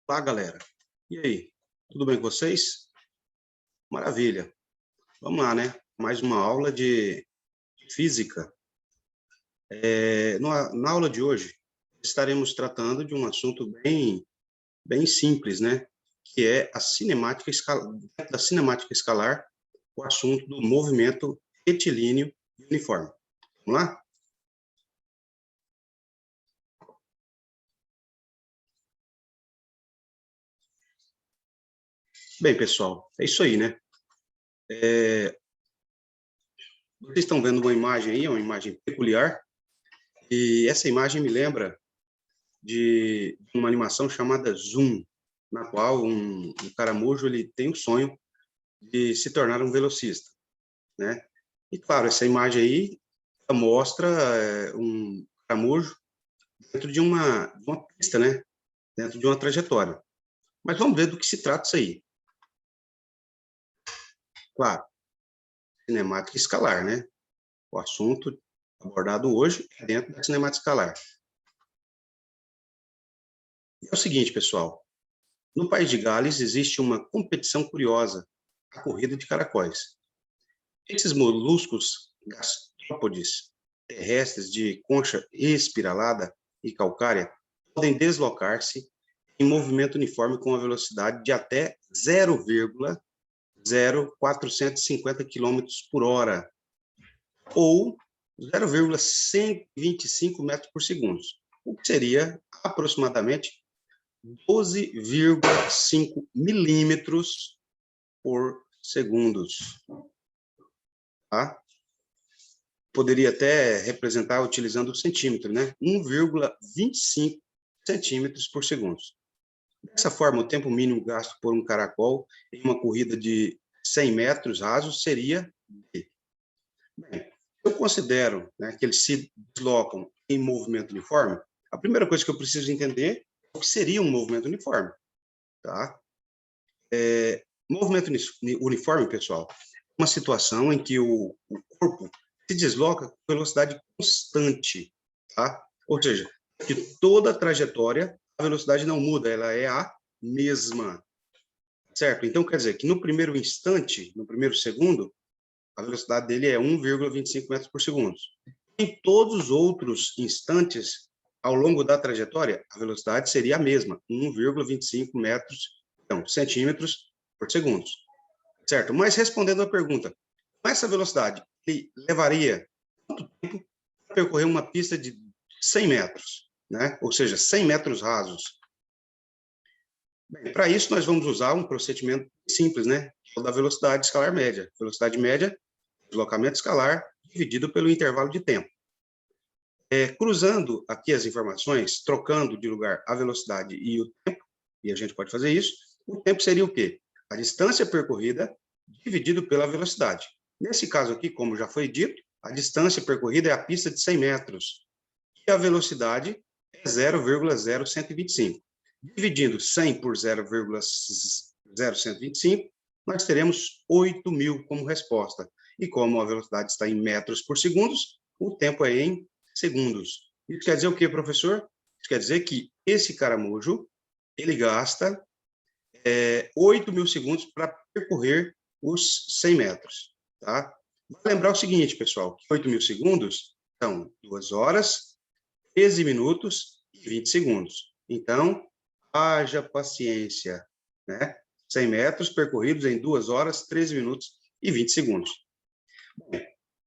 Olá, galera. E aí, tudo bem com vocês? Maravilha. Vamos lá, né? Mais uma aula de física. Na aula de hoje, estaremos tratando de um assunto bem simples, né? Que é a cinemática escalar, da cinemática escalar, o assunto do movimento retilíneo e uniforme. Vamos lá? Bem, pessoal, é isso aí, né? Vocês estão vendo uma imagem aí, uma imagem peculiar, e essa imagem me lembra de uma animação chamada Zoom, na qual um caramujo ele tem o sonho de se tornar um velocista, né? E claro, essa imagem aí mostra um caramujo dentro de uma pista, né? Dentro de uma trajetória. Mas vamos ver do que se trata isso aí. Claro, cinemática escalar, né? O assunto abordado hoje é dentro da cinemática escalar. E é o seguinte, pessoal. No país de Gales existe uma competição curiosa, a corrida de caracóis. Esses moluscos gastrópodes terrestres de concha espiralada e calcária podem deslocar-se em movimento uniforme com a velocidade de até 0,0450 km por hora ou 0,125 metros por segundo, o que seria aproximadamente 12,5 milímetros por segundos. Tá? Poderia até representar utilizando o centímetro, né? 1,25 centímetros por segundo. Dessa forma, o tempo mínimo gasto por um caracol em uma corrida de 100 metros rasos seria D. Bem, eu considero, né, que eles se deslocam em movimento uniforme. A primeira coisa que eu preciso entender é o que seria um movimento uniforme. Tá? Movimento uniforme, pessoal, é uma situação em que o corpo se desloca com velocidade constante, tá? Ou seja, que toda a trajetória, a velocidade não muda, ela é a mesma, certo? Então, quer dizer que no primeiro instante, no primeiro segundo, a velocidade dele é 1,25 metros por segundo. Em todos os outros instantes, ao longo da trajetória, a velocidade seria a mesma, 1,25 centímetros por segundo. Certo? Mas respondendo à pergunta, com essa velocidade, ele levaria quanto tempo para percorrer uma pista de 100 metros, né? Ou seja, 100 metros rasos? Bem, para isso, nós vamos usar um procedimento simples, né? O da velocidade escalar média. Velocidade média, deslocamento escalar, dividido pelo intervalo de tempo. Cruzando aqui as informações, trocando de lugar a velocidade e o tempo, e a gente pode fazer isso, o tempo seria o quê? A distância percorrida dividido pela velocidade. Nesse caso aqui, como já foi dito, a distância percorrida é a pista de 100 metros e a velocidade é 0,0125. Dividindo 100 por 0,0125, nós teremos 8.000 como resposta. E como a velocidade está em metros por segundo, o tempo é em segundos. Isso quer dizer o quê, professor? Isso quer dizer que esse caramujo, ele gasta 8.000 segundos para percorrer os 100 metros. Tá? Vou lembrar o seguinte, pessoal, que 8.000 segundos são 2 horas, 13 minutos e 20 segundos. Então, haja paciência, né? 100 metros percorridos em 2 horas, 13 minutos e 20 segundos. Bom,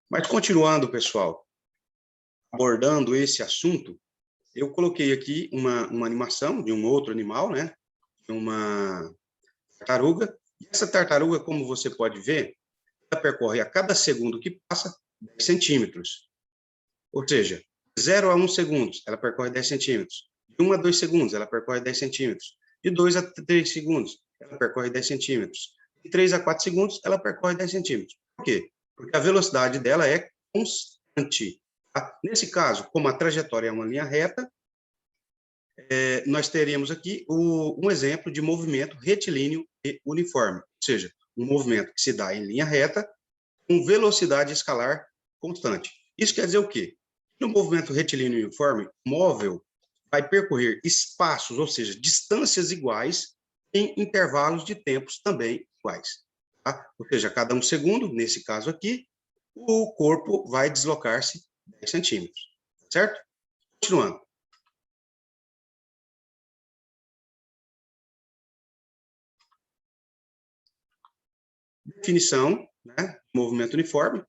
mas continuando, pessoal, abordando esse assunto, eu coloquei aqui uma animação de um outro animal, né? De uma tartaruga. E essa tartaruga, como você pode ver, ela percorre a cada segundo que passa 10 centímetros. Ou seja, de 0 a 1 segundo, ela percorre 10 centímetros. De 1 a 2 segundos, ela percorre 10 centímetros. De 2 a 3 segundos, ela percorre 10 centímetros. De 3 a 4 segundos, ela percorre 10 centímetros. Por quê? Porque a velocidade dela é constante. Tá? Nesse caso, como a trajetória é uma linha reta, nós teríamos aqui um exemplo de movimento retilíneo e uniforme, ou seja, um movimento que se dá em linha reta com velocidade escalar constante. Isso quer dizer o quê? No movimento retilíneo e uniforme, móvel vai percorrer espaços, ou seja, distâncias iguais, em intervalos de tempos também iguais. Tá? Ou seja, a cada 1 segundo, nesse caso aqui, o corpo vai deslocar-se 10 centímetros. Certo? Continuando. Definição, né, movimento uniforme.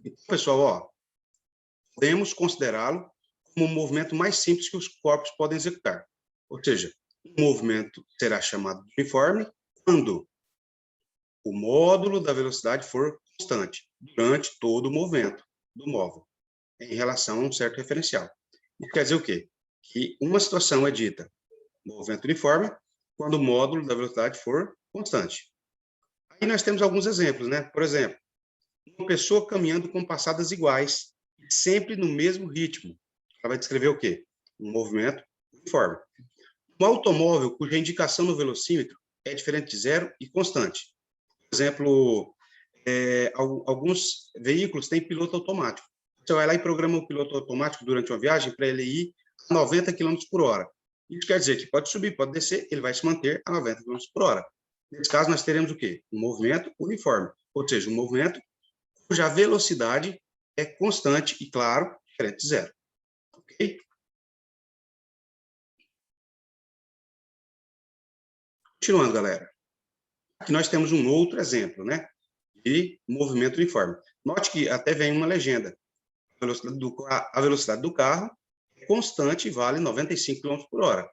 Então, pessoal, ó, podemos considerá-lo como o movimento mais simples que os corpos podem executar. Ou seja, um movimento será chamado de uniforme quando o módulo da velocidade for constante durante todo o movimento do móvel, em relação a um certo referencial. Isso quer dizer o quê? Que uma situação é dita movimento uniforme quando o módulo da velocidade for constante. Aí nós temos alguns exemplos, né? Por exemplo, uma pessoa caminhando com passadas iguais, sempre no mesmo ritmo. Ela vai descrever o quê? Um movimento uniforme. Um automóvel cuja indicação no velocímetro é diferente de zero e constante. Por exemplo, alguns veículos têm piloto automático. Você vai lá e programa o piloto automático durante uma viagem para ele ir a 90 km por hora. Isso quer dizer que pode subir, pode descer, ele vai se manter a 90 km por hora. Nesse caso, nós teremos o quê? Um movimento uniforme, ou seja, um movimento cuja velocidade é constante e, claro, diferente de zero. Ok? Continuando, galera. Aqui nós temos um outro exemplo, né? De movimento uniforme. Note que até vem uma legenda. A velocidade do carro é constante e vale 95 km por hora.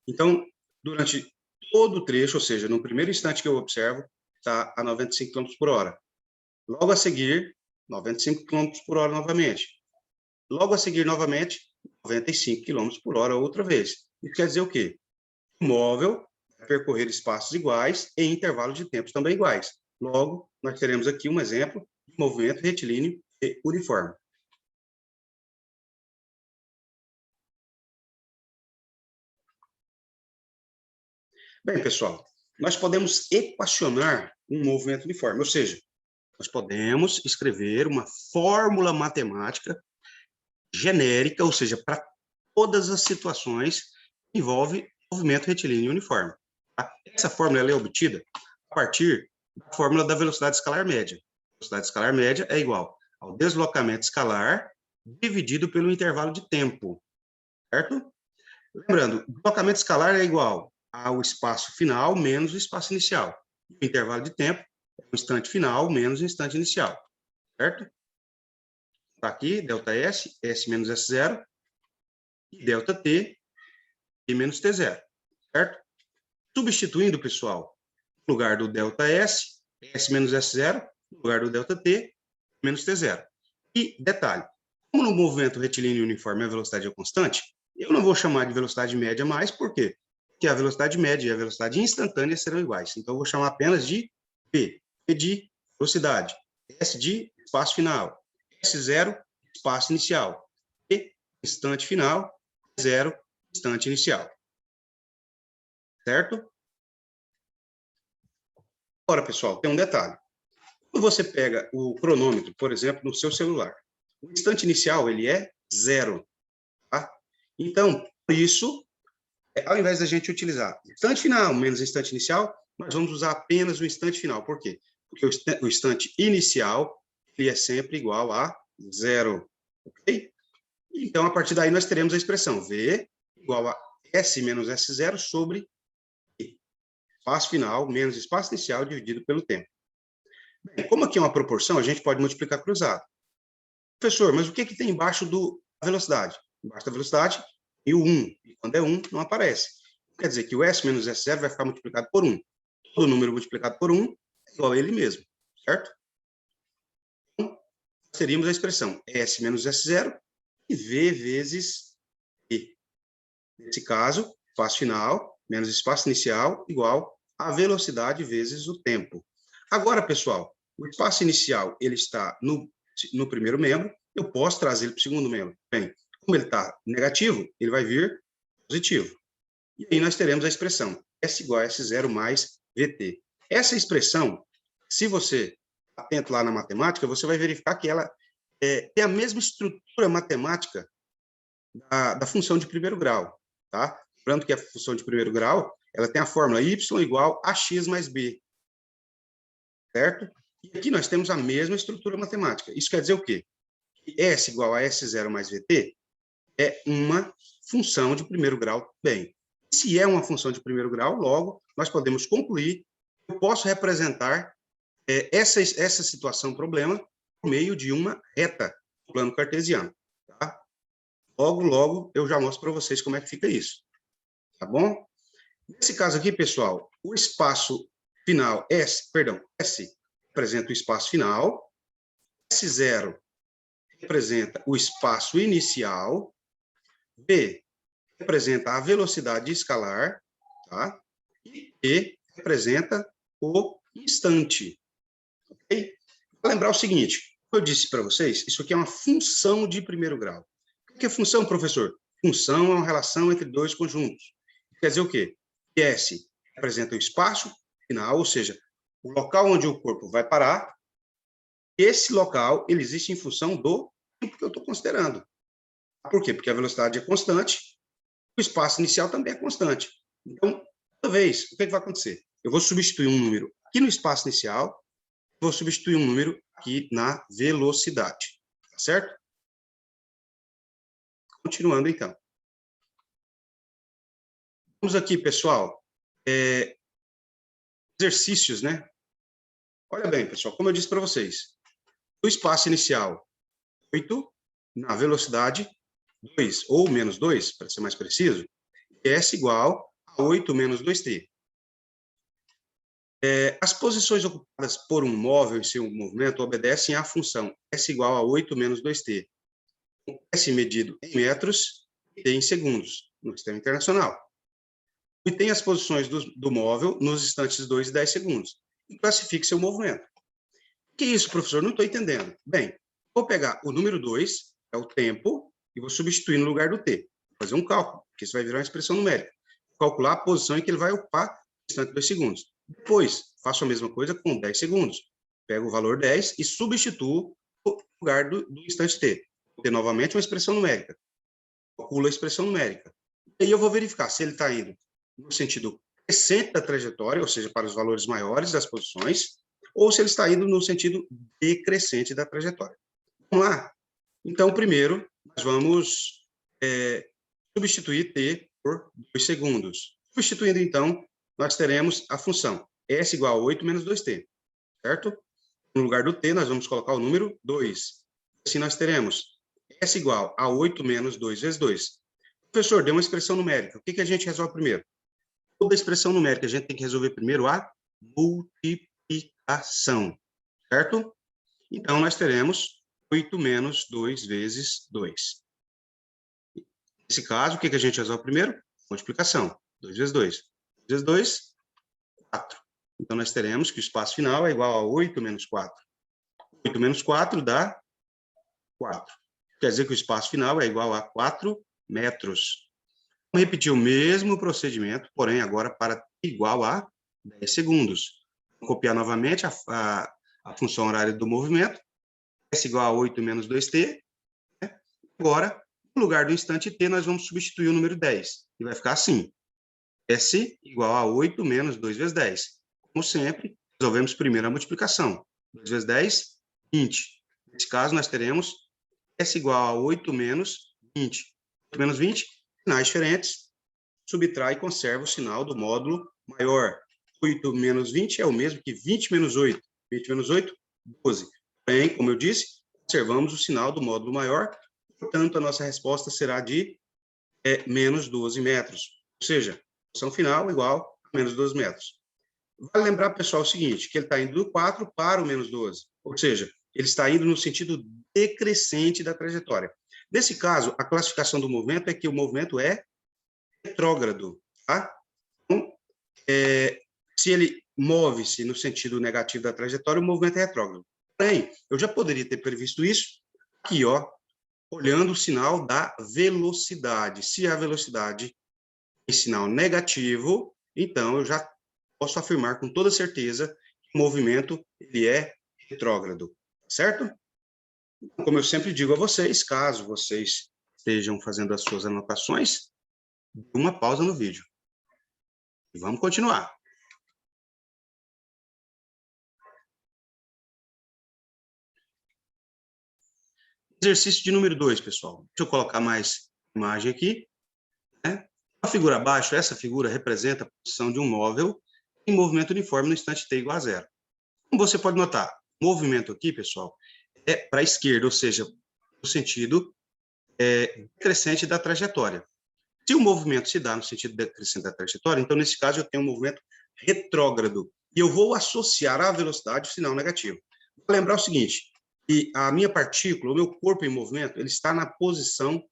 Então, durante todo o trecho, ou seja, no primeiro instante que eu observo, está a 95 km por hora. Logo a seguir, 95 km por hora novamente. Logo a seguir, novamente, 95 km por hora outra vez. Isso quer dizer o quê? O móvel vai percorrer espaços iguais em intervalos de tempos também iguais. Logo, nós teremos aqui um exemplo de movimento retilíneo e uniforme. Bem, pessoal, nós podemos equacionar um movimento uniforme, ou seja, nós podemos escrever uma fórmula matemática genérica, ou seja, para todas as situações que envolvem movimento retilíneo uniforme. Tá? Essa fórmula ela é obtida a partir da fórmula da velocidade escalar média. A velocidade escalar média é igual ao deslocamento escalar dividido pelo intervalo de tempo, certo? Lembrando, o deslocamento escalar é igual ao espaço final menos o espaço inicial. O intervalo de tempo é o instante final menos o instante inicial, certo? Está aqui, ΔS, S menos S0, e ΔT, T menos T0, certo? Substituindo, pessoal, no lugar do ΔS, S menos S0, no lugar do ΔT, menos T0. E, detalhe, como no movimento retilíneo uniforme a velocidade é constante, eu não vou chamar de velocidade média mais, por quê? Porque a velocidade média e a velocidade instantânea serão iguais. Então, eu vou chamar apenas de P. P de velocidade. S de espaço final. S0, espaço inicial. P, instante final. 0, instante inicial. Certo? Agora, pessoal, tem um detalhe. Quando você pega o cronômetro, por exemplo, no seu celular, o instante inicial ele é 0. Tá? Então, por isso, ao invés da gente utilizar instante final menos instante inicial, nós vamos usar apenas o instante final. Por quê? Porque o instante inicial ele é sempre igual a 0. Ok? Então, a partir daí, nós teremos a expressão V igual a S menos S0 sobre espaço final menos espaço inicial dividido pelo tempo. Bem, como aqui é uma proporção, a gente pode multiplicar cruzado. Professor, mas o que tem embaixo da velocidade? Embaixo da velocidade, e o 1. E quando é 1, não aparece. Quer dizer que o S menos S0 vai ficar multiplicado por 1. Todo número multiplicado por 1 é igual a ele mesmo, certo? Então, teríamos a expressão S menos S0 e V vezes E. Nesse caso, espaço final menos espaço inicial igual a velocidade vezes o tempo. Agora, pessoal, o espaço inicial ele está no primeiro membro, eu posso trazer ele para o segundo membro. Bem, como ele está negativo, ele vai vir positivo. E aí nós teremos a expressão S igual a S0 mais VT. Essa expressão, se você atento lá na matemática, você vai verificar que ela tem a mesma estrutura matemática da função de primeiro grau, tá? Lembrando que a função de primeiro grau, ela tem a fórmula y igual a x mais b, certo? E aqui nós temos a mesma estrutura matemática. Isso quer dizer o quê? Que S igual a S0 mais VT é uma função de primeiro grau também. Se é uma função de primeiro grau, logo, nós podemos concluir que eu posso representar essa situação, problema, por meio de uma reta do plano cartesiano. Tá? Logo, eu já mostro para vocês como é que fica isso. Tá bom? Nesse caso aqui, pessoal, o espaço final, S representa o espaço final, S0 representa o espaço inicial, V representa a velocidade escalar, tá? E E representa o instante. Ok? Vou lembrar o seguinte, como eu disse para vocês, isso aqui é uma função de primeiro grau. O que é função, professor? Função é uma relação entre dois conjuntos. Quer dizer o quê? Que S representa o espaço final, ou seja, o local onde o corpo vai parar. Esse local, ele existe em função do tempo que eu estou considerando. Por quê? Porque a velocidade é constante, o espaço inicial também é constante. Então, toda vez, o que vai acontecer? Eu vou substituir um número aqui no espaço inicial, vou substituir um número aqui na velocidade, tá certo? Continuando, então. Vamos aqui, pessoal, exercícios, né? Olha bem, pessoal, como eu disse para vocês, o espaço inicial, 8, na velocidade, 2 ou menos 2, para ser mais preciso, S igual a 8 menos 2t. As posições ocupadas por um móvel em seu movimento obedecem à função S igual a 8 menos 2t. S medido em metros e t em segundos, no sistema internacional. E tem as posições do móvel nos instantes 2 e 10 segundos. E classifique seu movimento. O que é isso, professor? Não estou entendendo. Bem, vou pegar o número 2, é o tempo, e vou substituir no lugar do t. Vou fazer um cálculo, que isso vai virar uma expressão numérica. Vou calcular a posição em que ele vai ocupar no instante 2 segundos. Depois, faço a mesma coisa com 10 segundos. Pego o valor 10 e substituo no lugar do instante t. Vou ter novamente uma expressão numérica. Calculo a expressão numérica. E aí eu vou verificar se ele está indo no sentido crescente da trajetória, ou seja, para os valores maiores das posições, ou se ele está indo no sentido decrescente da trajetória. Vamos lá? Então, primeiro, nós vamos substituir t por 2 segundos. Substituindo, então, nós teremos a função S igual a 8 menos 2t, certo? No lugar do t, nós vamos colocar o número 2. Assim, nós teremos S igual a 8 menos 2 vezes 2. Professor, deu uma expressão numérica. O que a gente resolve primeiro? Toda expressão numérica, a gente tem que resolver primeiro a multiplicação, certo? Então, nós teremos 8 menos 2 vezes 2. Nesse caso, o que a gente resolve primeiro? Multiplicação. 2 vezes 2. 2 vezes 2, 4. Então, nós teremos que o espaço final é igual a 8 menos 4. 8 menos 4 dá 4. Quer dizer que o espaço final é igual a 4 metros. Vamos repetir o mesmo procedimento, porém agora para igual a 10 segundos. Vou copiar novamente a função horária do movimento, S igual a 8 menos 2t. Né? Agora, no lugar do instante t, nós vamos substituir o número 10. E vai ficar assim, S igual a 8 menos 2 vezes 10. Como sempre, resolvemos primeiro a multiplicação. 2 vezes 10, 20. Nesse caso, nós teremos S igual a 8 menos 20. 8 menos 20, sinais diferentes, subtrai e conserva o sinal do módulo maior. 8 menos 20 é o mesmo que 20 menos 8. 20 menos 8, 12. Porém, como eu disse, conservamos o sinal do módulo maior, portanto, a nossa resposta será de menos 12 metros. Ou seja, a função final igual a menos 12 metros. Vale lembrar, pessoal, o seguinte, que ele está indo do 4 para o menos 12. Ou seja, ele está indo no sentido decrescente da trajetória. Nesse caso, a classificação do movimento é que o movimento é retrógrado. Tá? Então, se ele move-se no sentido negativo da trajetória, o movimento é retrógrado. Porém, eu já poderia ter previsto isso aqui, ó, olhando o sinal da velocidade. Se a velocidade tem sinal negativo, então eu já posso afirmar com toda certeza que o movimento ele é retrógrado, certo? Como eu sempre digo a vocês, caso vocês estejam fazendo as suas anotações, dê uma pausa no vídeo. E vamos continuar. Exercício de número 2, pessoal. Deixa eu colocar mais imagem aqui. Né? A figura abaixo, essa figura representa a posição de um móvel em movimento uniforme no instante t igual a 0. Como você pode notar, o movimento aqui, pessoal, é para a esquerda, ou seja, no sentido decrescente da trajetória. Se o movimento se dá no sentido decrescente da trajetória, então, nesse caso, eu tenho um movimento retrógrado. E eu vou associar à velocidade o sinal negativo. Vou lembrar o seguinte, que a minha partícula, o meu corpo em movimento, ele está na posição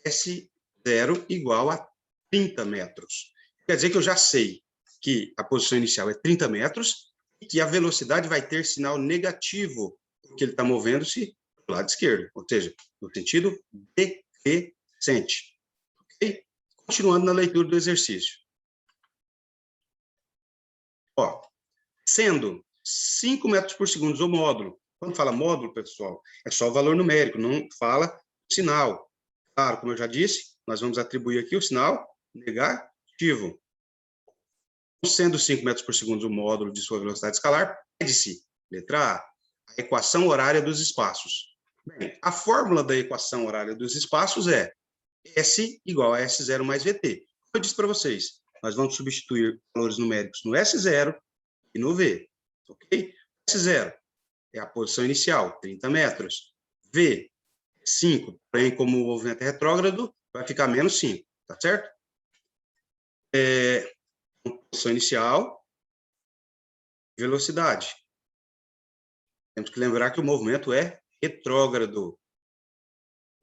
S0 igual a 30 metros. Quer dizer que eu já sei que a posição inicial é 30 metros e que a velocidade vai ter sinal negativo, porque ele está movendo-se do lado esquerdo, ou seja, no sentido decrescente. Okay? Continuando na leitura do exercício. Ó, sendo 5 metros por segundo o módulo, quando fala módulo, pessoal, é só o valor numérico, não fala sinal. Claro, como eu já disse, nós vamos atribuir aqui o sinal negativo. Sendo 5 metros por segundo o módulo de sua velocidade escalar, pede-se, letra A equação horária dos espaços. Bem, a fórmula da equação horária dos espaços é S igual a S0 mais VT. Como eu disse para vocês, nós vamos substituir valores numéricos no S0 e no V. Ok? S0 é a posição inicial, 30 metros. V, 5, porém, como o movimento é retrógrado, vai ficar menos 5, tá certo? Posição inicial, velocidade. Temos que lembrar que o movimento é retrógrado.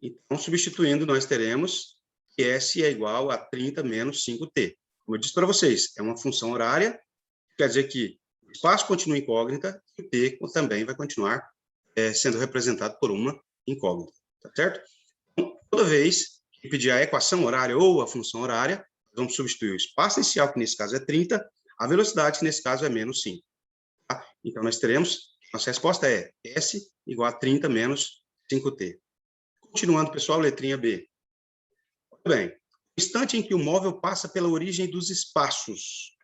Então, substituindo, nós teremos que S é igual a 30 menos 5t. Como eu disse para vocês, é uma função horária, quer dizer que o espaço continua incógnita e o t também vai continuar sendo representado por uma incógnita, tá certo? Então, toda vez que pedir a equação horária ou a função horária, vamos substituir o espaço inicial, que nesse caso é 30, a velocidade, que nesse caso é menos 5. Tá? Então, nós teremos, nossa resposta é S igual a 30 menos 5t. Continuando, pessoal, letrinha B. Bem, o instante em que o móvel passa pela origem dos espaços.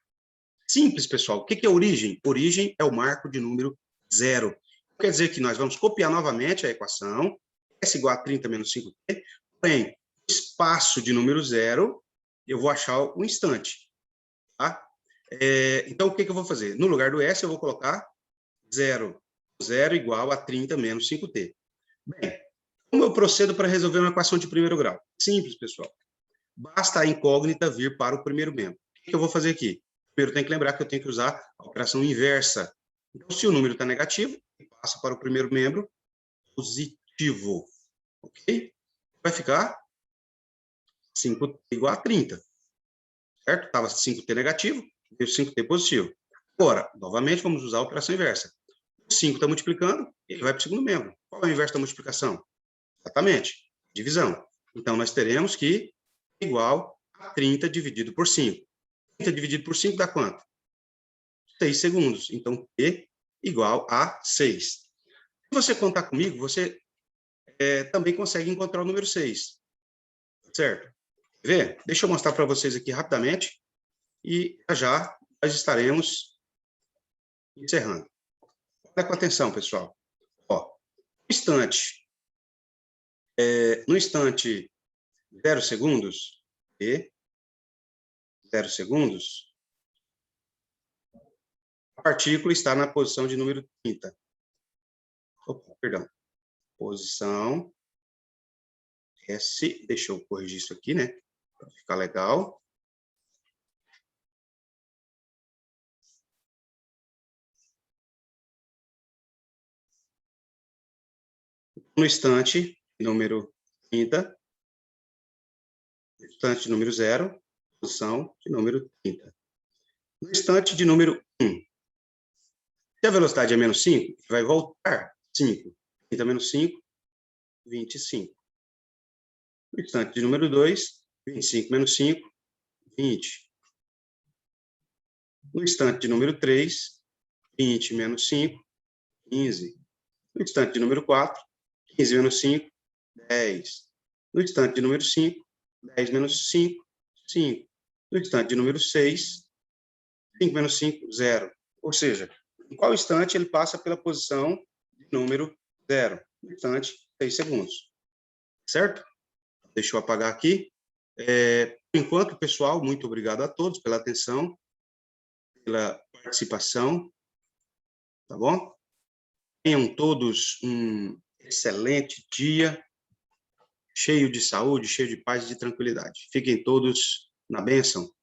Simples, pessoal. O que é origem? Origem é o marco de número 0. Quer dizer que nós vamos copiar novamente a equação, S igual a 30 menos 5t, porém, espaço de número 0, eu vou achar o instante. Tá? Então, o que eu vou fazer? No lugar do S, eu vou colocar 0. 0 igual a 30 menos 5t. Bem, como eu procedo para resolver uma equação de primeiro grau? Simples, pessoal. Basta a incógnita vir para o primeiro membro. O que eu vou fazer aqui? Primeiro, tem que lembrar que eu tenho que usar a operação inversa. Então, se o número está negativo, passa para o primeiro membro positivo. Ok? Vai ficar 5 igual a 30. Certo? Estava 5t negativo, veio 5t positivo. Agora, novamente, vamos usar a operação inversa. O 5 está multiplicando, ele vai para o segundo membro. Qual é o inverso da multiplicação? Exatamente, divisão. Então, nós teremos que igual a 30 dividido por 5. 30 dividido por 5 dá quanto? 6 segundos. Então, T igual a 6. Se você contar comigo, você também consegue encontrar o número 6. Certo? Vê? Deixa eu mostrar para vocês aqui rapidamente e já nós estaremos encerrando. Olha com atenção, pessoal. Ó, no instante 0 segundos, e 0 segundos, a partícula está na posição de número 30. Opa, perdão. Posição S, deixa eu corrigir isso aqui, né? Para ficar legal. No instante número 30, instante número 0, posição de número 30. No instante de número 1, se a velocidade é menos 5, vai voltar 5. 30 menos 5, 25. No instante de número 2, 25 menos 5, 20. No instante de número 3, 20 menos 5, 15. No instante de número 4, 15 menos 5, 10. No instante de número 5, 10 menos 5, 5. No instante de número 6, 5 menos 5, 0. Ou seja, em qual instante ele passa pela posição de número 0? No instante, 6 segundos. Certo? Deixa eu apagar aqui. Por enquanto, pessoal, muito obrigado a todos pela atenção, pela participação, tá bom? Tenham todos um excelente dia, cheio de saúde, cheio de paz e de tranquilidade. Fiquem todos na bênção.